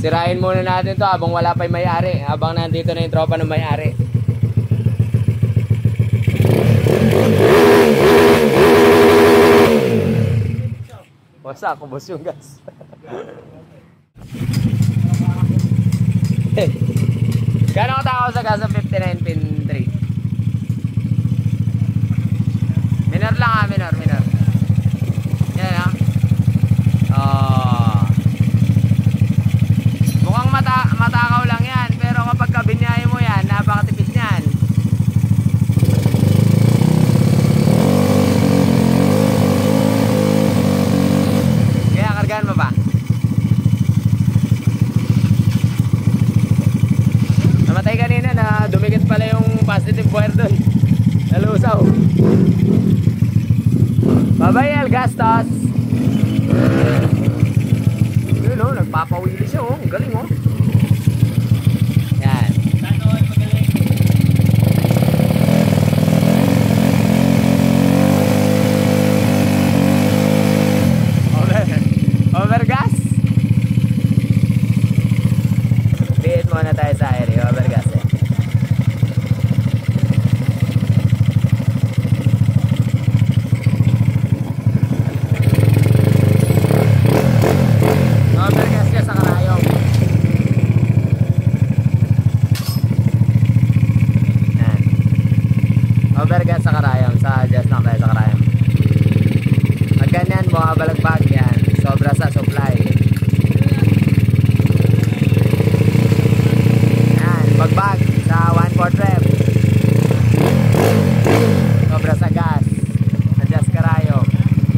Sirain muna natin to habang wala pa yung may-ari. Habang nandito na yung tropa ng may-ari. Basta ako, boss yung gas. Gano'ng tao sa gas sa 59 pin 3? Minor lang ha, minor. Yan ha. Mukhang matakaw lang yan, pero kapag kabinyahe mo yan, napakatipid niyan. Kaya kargaan mo ba? Namatay kanina na dumikit pala yung positive wire doon. Nalusaw. Bye-bye, Gastos. Yun o, nagpapawili siya o. Ang galing o. Yan. Overgas. Bihit muna tayo sa air. Overgas eh. Overgas ka sa karayom. Yan. Overgas sa karayom. Sa adjust lang tayo sa karayom. Pag ganyan mo, balagbag yan. Sobra sa supply. Yan. Bagbag sa 1/4 rep. Sobra sa gas. Adjust karayom.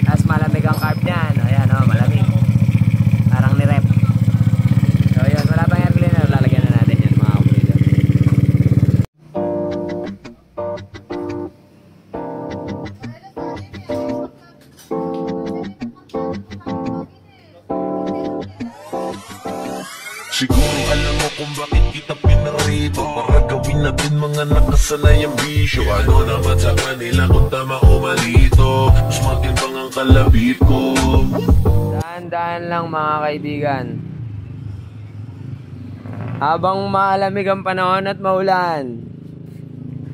Tapos malamig ang carb niyan. Ayan o, malamig. Parang ni-rep. So yun, wala pang air cleaner. Lalagyan na natin yan mga kapatid. Siguro alam mo kung bakit kita pinarito, para gawin natin mga nakasanayang bisyo. Ano naman sa kanila kung tama o malito, mas matimbang ang kalabit ko. Daan-daan lang mga kaibigan. Habang malamig ang panahon at maulan.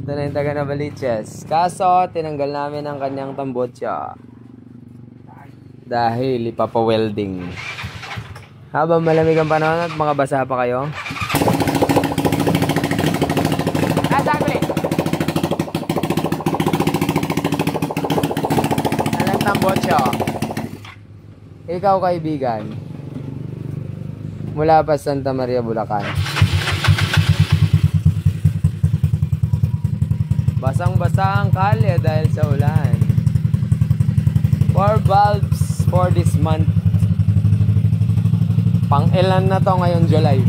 Ito na yung taga Novaliches. Kaso, tinanggal namin ang kanyang tambotsa. Dahil ipapa-welding. Habang malamig ang panahon at mga basa pa kayo. Sagli! Anong tambotsa? Ikaw kaibigan, mula pa Santa Maria, Bulacan. Basang-basa ang kalye dahil sa ulan. 4 bulbs for this month. Pang ilan na to ngayong July?